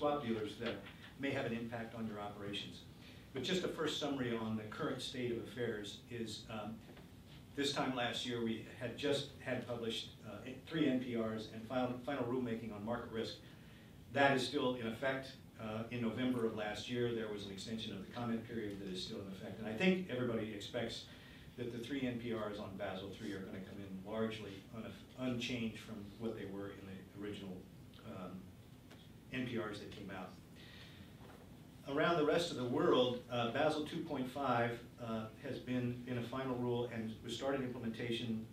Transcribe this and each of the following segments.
swap dealers that may have an impact on your operations. But just a first summary on the current state of affairs is this time last year we had just published 3 NPRs and final rulemaking on market risk. That is still in effect. In November of last year, there was an extension of the comment period that is still in effect. And I think everybody expects that the 3 NPRs on Basel III are going to come in largely unchanged from what they were in the original NPRs that came out. Around the rest of the world, Basel 2.5 has been in a final rule and was started implementation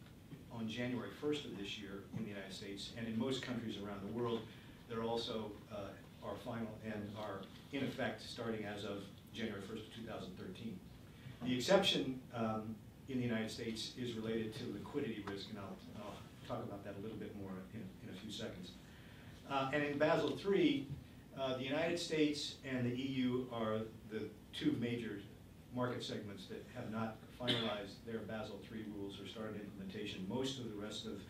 on January 1st of this year in the United States, and in most countries around the world, they're also are final and are in effect starting as of January 1st of 2013. The exception in the United States is related to liquidity risk, and I'll talk about that a little bit more in a few seconds. And in Basel III, the United States and the EU are the 2 major market segments that have not finalized their Basel III rules or started implementation. Most of the rest of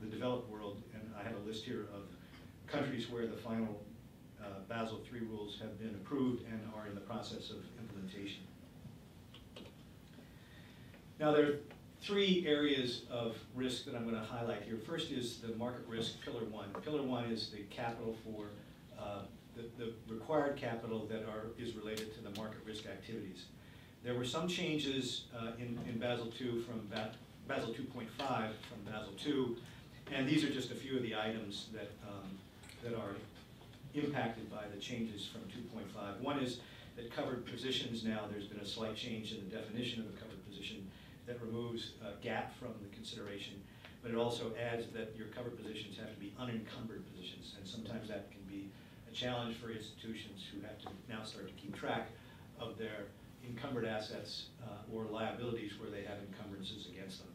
the developed world, and I have a list here of countries where the final Basel III rules have been approved and are in the process of implementation. Now there are 3 areas of risk that I'm going to highlight here. First is the market risk Pillar 1. Pillar 1 is the capital for the required capital that is related to the market risk activities. There were some changes in Basel II from Basel 2.5 from Basel II, and these are just a few of the items that that are impacted by the changes from 2.5. One is that covered positions now, there's been a slight change in the definition of a covered position that removes gap from the consideration, but it also adds that your covered positions have to be unencumbered positions, and sometimes that can be a challenge for institutions who have to now start to keep track of their encumbered assets or liabilities where they have encumbrances against them.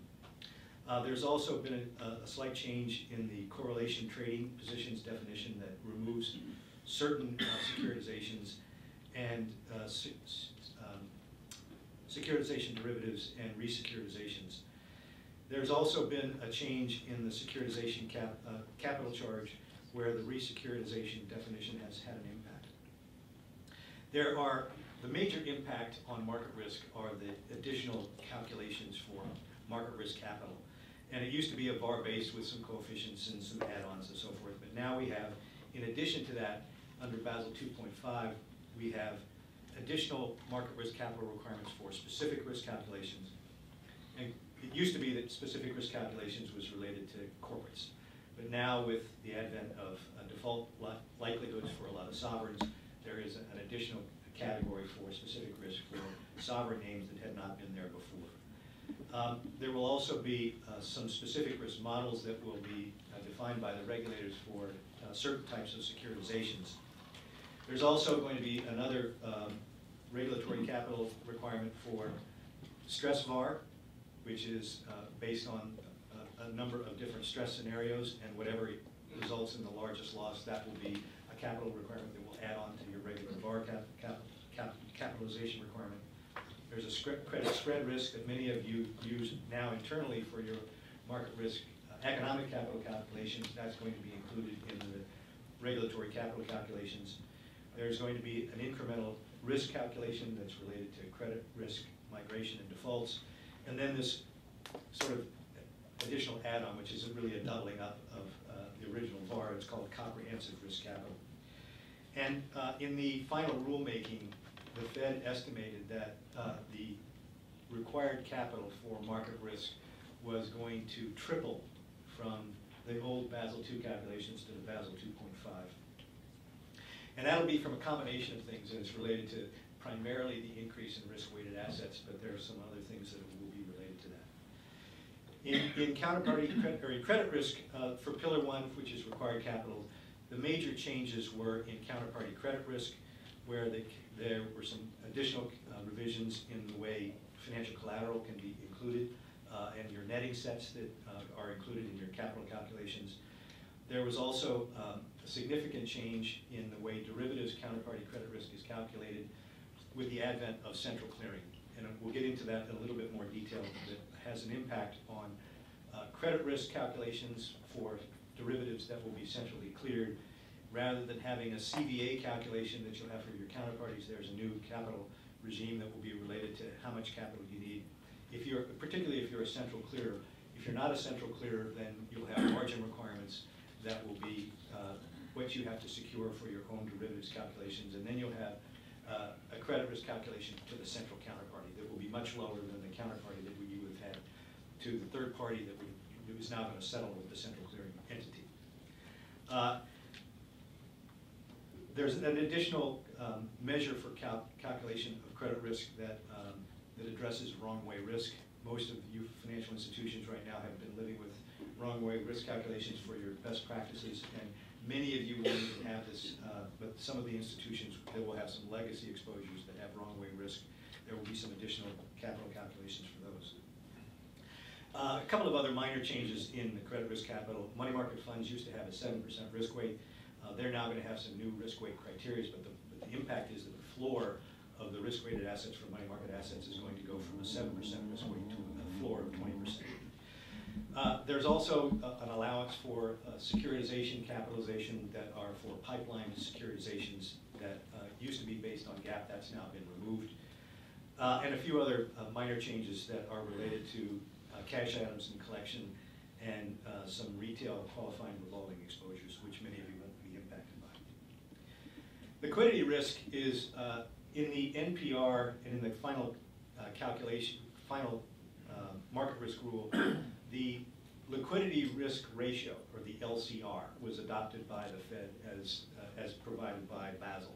There's also been a slight change in the correlation trading positions definition that removes certain securitizations and securitization derivatives and resecuritizations. There's also been a change in the securitization capital charge where the resecuritization definition has had an impact. The major impact on market risk are the additional calculations for market risk capital. And it used to be a bar base with some coefficients and some add-ons and so forth, but now we have, in addition to that, under Basel 2.5, we have additional market risk capital requirements for specific risk calculations. And it used to be that specific risk calculations was related to corporates, but now with the advent of default likelihoods for a lot of sovereigns, there is an additional category for specific risk for sovereign names that had not been there before. There will also be some specific risk models that will be defined by the regulators for certain types of securitizations. There's also going to be another regulatory capital requirement for stress VAR, which is based on a number of different stress scenarios, and whatever results in the largest loss, that will be a capital requirement that will add on to your regular VAR capitalization requirement. There's a credit spread risk that many of you use now internally for your market risk economic capital calculations. That's going to be included in the regulatory capital calculations. There's going to be an incremental risk calculation that's related to credit risk, migration, and defaults. And then this sort of additional add-on, which is really a doubling up of the original VAR. It's called comprehensive risk capital. And in the final rulemaking, the Fed estimated that the required capital for market risk was going to triple from the old Basel II calculations to the Basel 2.5. And that'll be from a combination of things, and it's related to primarily the increase in risk-weighted assets, but there are some other things that will be related to that. In counterparty or in credit risk, for Pillar 1, which is required capital, the major changes were in counterparty credit risk, where there were some additional revisions in the way financial collateral can be included and your netting sets that are included in your capital calculations. There was also a significant change in the way derivatives counterparty credit risk is calculated with the advent of central clearing. And we'll get into that in a little bit more detail. That has an impact on credit risk calculations for derivatives that will be centrally cleared, rather than having a CVA calculation that you'll have for your counterparties, there's a new capital regime that will be related to how much capital you need. Particularly if you're a central clearer. If you're not a central clearer, then you'll have margin requirements that will be what you have to secure for your own derivatives calculations, and then you'll have a credit risk calculation to the central counterparty that will be much lower than the counterparty that you would have had to the third party that is now going to settle with the central clearing entity. There's an additional measure for calculation of credit risk that addresses wrong way risk. Most of you financial institutions right now have been living with wrong way risk calculations for your best practices, and many of you won't even have this, but some of the institutions that will have some legacy exposures that have wrong way risk. There will be some additional capital calculations for those. A couple of other minor changes in the credit risk capital. Money market funds used to have a 7% risk weight. They're now going to have some new risk weight criteria, but the impact is that the floor of the risk-weighted assets for money market assets is going to go from a 7% risk weight to a floor of 20%. There's also an allowance for securitization capitalization that are for pipeline securitizations that used to be based on GAAP. That's now been removed. And a few other minor changes that are related to cash items and collection and some retail qualifying revolving exposures, which many of you won't be impacted by. Liquidity risk is in the NPR and in the final calculation, final market risk rule, the liquidity risk ratio, or the LCR, was adopted by the Fed as provided by Basel.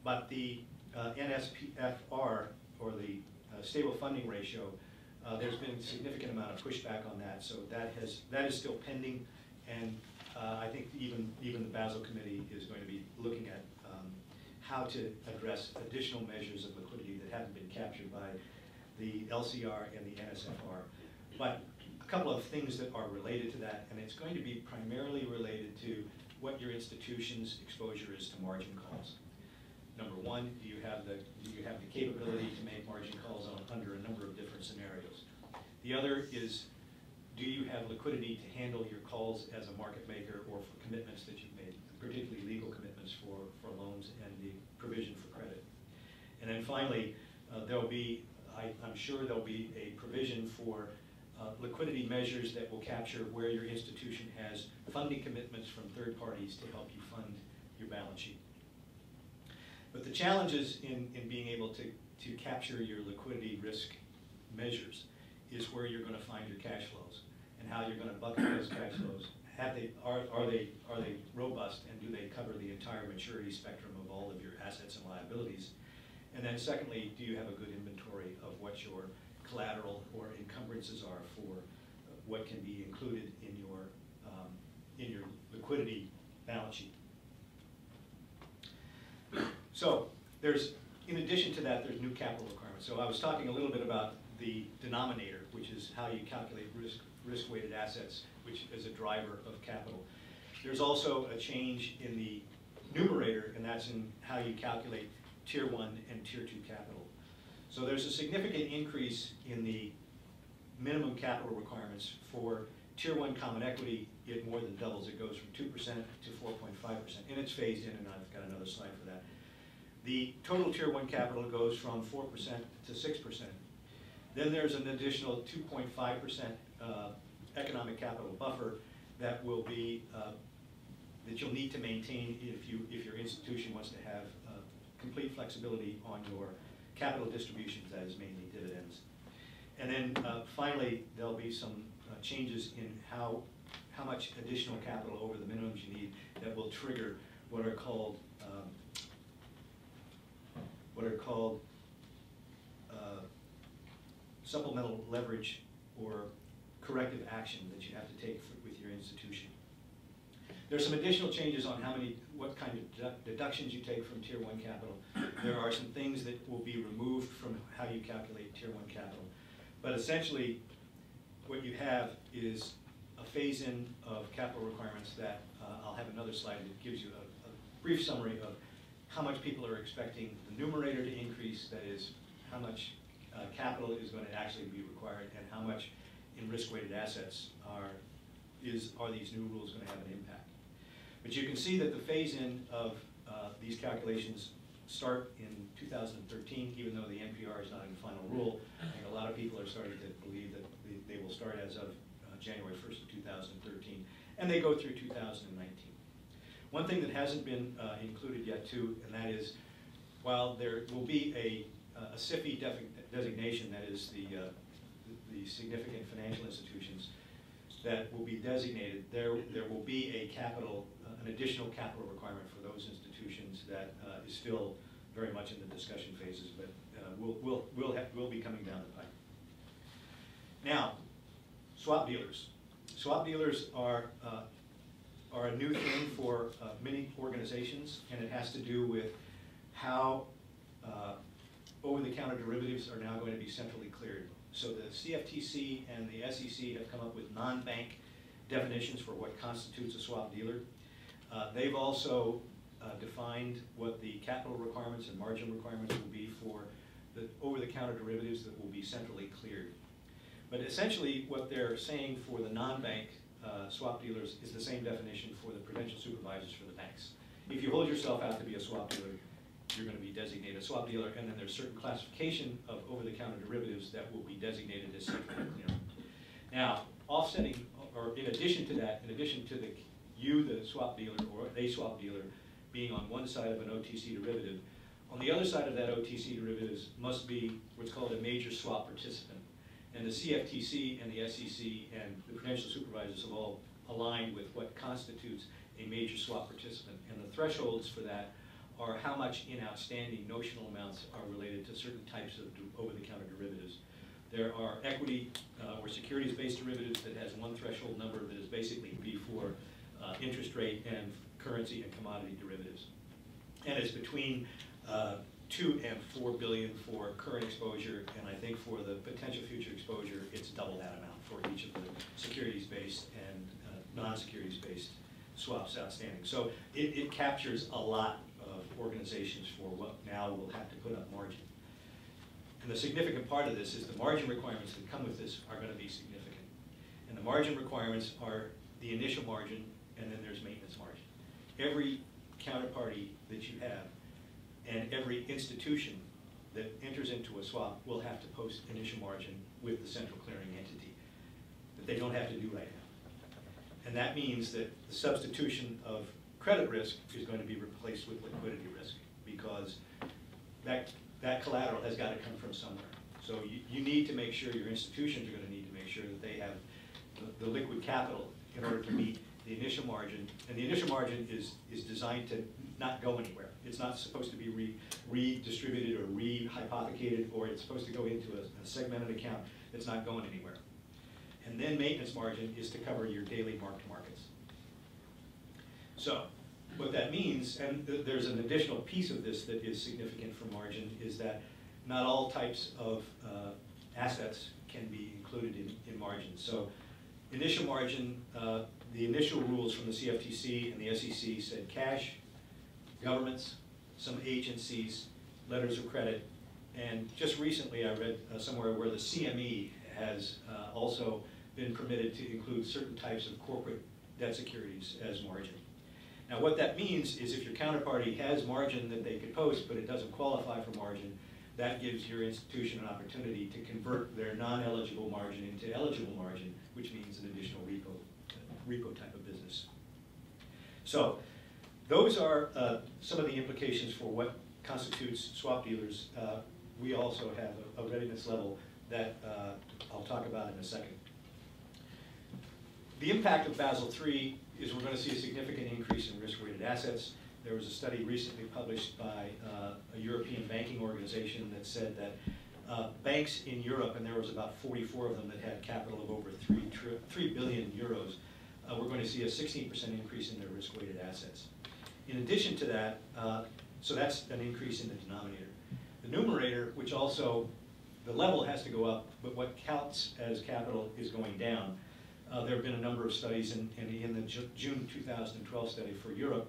But the NSFR, or the stable funding ratio, there's been a significant amount of pushback on that, so that is still pending, and I think even the Basel Committee is going to be looking at how to address additional measures of liquidity that haven't been captured by the LCR and the NSFR. But a couple of things that are related to that, and it's going to be primarily related to what your institution's exposure is to margin calls. Number one, do you have the capability to make margin calls under a number of different scenarios? The other is, do you have liquidity to handle your calls as a market maker or for commitments that you've made, particularly legal commitments for loans and the provision for credit? And then finally, there'll be, I'm sure there'll be a provision for liquidity measures that will capture where your institution has funding commitments from third parties to help you fund your balance sheet. But the challenges in being able to capture your liquidity risk measures is where you're going to find your cash flows and how you're going to bucket those cash flows. Are they robust, and do they cover the entire maturity spectrum of all of your assets and liabilities? And then secondly, do you have a good inventory of what your collateral or encumbrances are for what can be included in your liquidity balance sheet? So in addition to that, there's new capital requirements. So I was talking a little bit about the denominator, which is how you calculate risk-weighted assets, which is a driver of capital. There's also a change in the numerator, and that's in how you calculate Tier 1 and Tier 2 capital. So there's a significant increase in the minimum capital requirements for Tier 1 common equity. It more than doubles. It goes from 2% to 4.5%, and it's phased in, and I've got another slide for that. The total Tier 1 capital goes from 4% to 6%. Then there's an additional 2.5% economic capital buffer that will be that you'll need to maintain if your institution wants to have complete flexibility on your capital distributions, that is mainly dividends. And then finally, there'll be some changes in how much additional capital over the minimums you need that will trigger what are called supplemental leverage or corrective action that you have to take with your institution. There's some additional changes on what kind of deductions you take from Tier 1 capital. There are some things that will be removed from how you calculate Tier 1 capital. But essentially, what you have is a phase-in of capital requirements that I'll have another slide that gives you a brief summary of how much people are expecting the numerator to increase, that is, how much capital is going to actually be required, and how much in risk-weighted assets are these new rules going to have an impact. But you can see that the phase-in of these calculations start in 2013, even though the NPR is not in final rule. I think a lot of people are starting to believe that they will start as of January 1st of 2013, and they go through 2019. One thing that hasn't been included yet, too, and that is, while there will be a SIFI designation, that is the significant financial institutions that will be designated, there will be an additional capital requirement for those institutions that is still very much in the discussion phases, but will be coming down the pipe. Now, swap dealers. Swap dealers are a new thing for many organizations, and it has to do with how over-the-counter derivatives are now going to be centrally cleared. So the CFTC and the SEC have come up with non-bank definitions for what constitutes a swap dealer. They've also defined what the capital requirements and margin requirements will be for the over-the-counter derivatives that will be centrally cleared. But essentially what they're saying for the non-bank swap dealers is the same definition for the prudential supervisors for the banks. If you hold yourself out to be a swap dealer, you're going to be designated a swap dealer, and then there's certain classification of over-the-counter derivatives that will be designated as centrally clearing. Now, offsetting, or in addition to that, in addition to the swap dealer or a swap dealer being on one side of an OTC derivative, on the other side of that OTC derivatives must be what's called a major swap participant. And the CFTC and the SEC and the prudential supervisors have all aligned with what constitutes a major swap participant. And the thresholds for that are how much in outstanding notional amounts are related to certain types of over-the-counter derivatives. There are equity or securities-based derivatives that has one threshold number that is basically for interest rate and currency and commodity derivatives. And it's between 2 and 4 billion for current exposure, and I think for the potential future exposure, it's double that amount for each of the securities-based and non-securities-based swaps outstanding. So it captures a lot of organizations for what now will have to put up margin. And the significant part of this is the margin requirements that come with this are going to be significant. And the margin requirements are the initial margin, and then there's maintenance margin. Every counterparty that you have and every institution that enters into a swap will have to post initial margin with the central clearing entity that they don't have to do right now. And that means that the substitution of credit risk is going to be replaced with liquidity risk, because that collateral has got to come from somewhere. So you need to make sure, your institutions are going to need to make sure that they have the liquid capital in order to meet the initial margin. And the initial margin is designed to not go anywhere. It's not supposed to be redistributed or re-hypothecated, or it's supposed to go into a segmented account that's not going anywhere. And then maintenance margin is to cover your daily mark-to-markets. So what that means, and there's an additional piece of this that is significant for margin, is that not all types of assets can be included in margin. So initial margin, the initial rules from the CFTC and the SEC said cash, governments, some agencies, letters of credit, and just recently I read somewhere where the CME has also been permitted to include certain types of corporate debt securities as margin. Now what that means is if your counterparty has margin that they could post but it doesn't qualify for margin, that gives your institution an opportunity to convert their non-eligible margin into eligible margin, which means an additional repo type of business. So those are some of the implications for what constitutes swap dealers. We also have a readiness level that I'll talk about in a second. The impact of Basel III is we're going to see a significant increase in risk-weighted assets. There was a study recently published by a European banking organization that said that banks in Europe, and there was about 44 of them that had capital of over 3 billion euros, we're going to see a 16% increase in their risk-weighted assets. In addition to that, so that's an increase in the denominator. The numerator, which also, the level has to go up, but what counts as capital is going down. There have been a number of studies, and in the June 2012 study for Europe,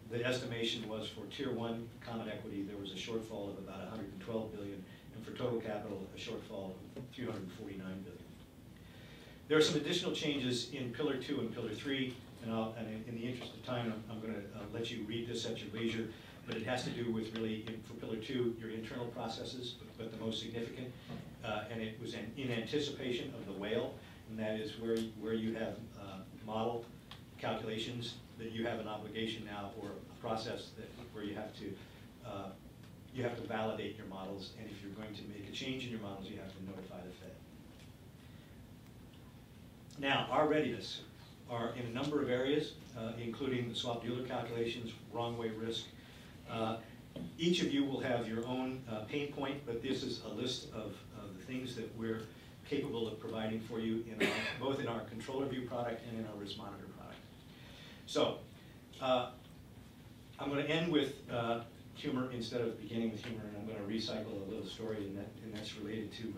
the estimation was for Tier 1 common equity, there was a shortfall of about 112 billion, and for total capital, a shortfall of 349 billion. There are some additional changes in Pillar 2 and Pillar 3. And in the interest of time, I'm going to let you read this at your leisure, but it has to do with really, for Pillar 2, your internal processes, but the most significant. And it was in anticipation of the whale, and that is where you have model calculations, that you have an obligation now, or a process where you have to validate your models, and if you're going to make a change in your models, you have to notify the Fed. Now, our readiness are in a number of areas, including the swap dealer calculations, wrong way risk. Each of you will have your own pain point, but this is a list of the things that we're capable of providing for you, both in our controller view product and in our risk monitor product. So, I'm going to end with humor instead of beginning with humor, and I'm going to recycle a little story, and that's related to,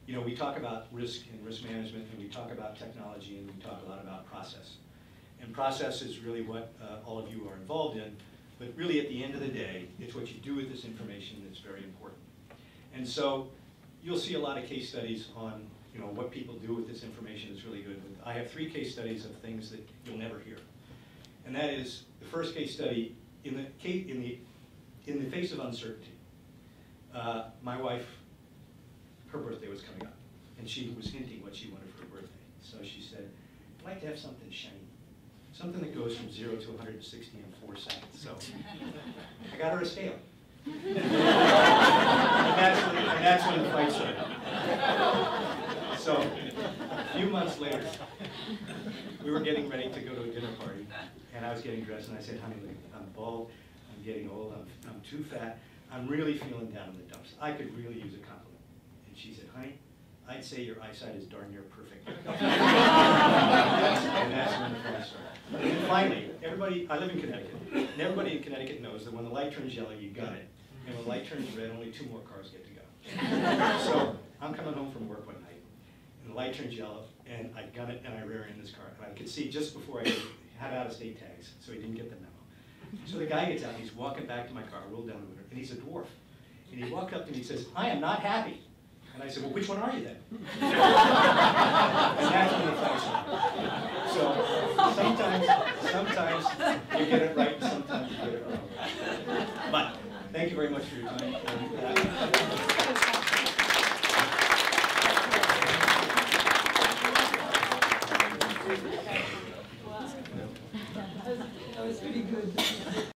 you know, we talk about risk and risk management, and we talk about technology, and we talk a lot about process. And process is really what all of you are involved in, but really at the end of the day, it's what you do with this information that's very important. And so you'll see a lot of case studies on, you know, what people do with this information is really good. I have 3 case studies of things that you'll never hear. And that is, the first case study, in the face of uncertainty, my wife, her birthday was coming up, and she was hinting what she wanted for her birthday. So she said, I'd like to have something shiny, something that goes from 0 to 160 in 4 seconds. So I got her a scale. and that's when the fight started. So a few months later, we were getting ready to go to a dinner party, and I was getting dressed, and I said, honey, look, I'm bald, I'm getting old, I'm too fat, I'm really feeling down in the dumps. I could really use a compliment. And she said, honey, I'd say your eyesight is darn near perfect. And that's when the fight started. And finally, everybody, I live in Connecticut, and everybody in Connecticut knows that when the light turns yellow, you got it. And when the light turns red, only 2 more cars get to go. So I'm coming home from work one night, and the light turns yellow, and I gun it, and I rear in this car. And I could see just before I had out-of-state tags, so he didn't get the memo. So the guy gets out, he's walking back to my car, rolled down the window, and he's a dwarf. And he walked up to me and he says, I am not happy. And I said, well, which one are you then? And that's when the fight started. So sometimes you get it right, and sometimes you get it wrong. But thank you very much for your time.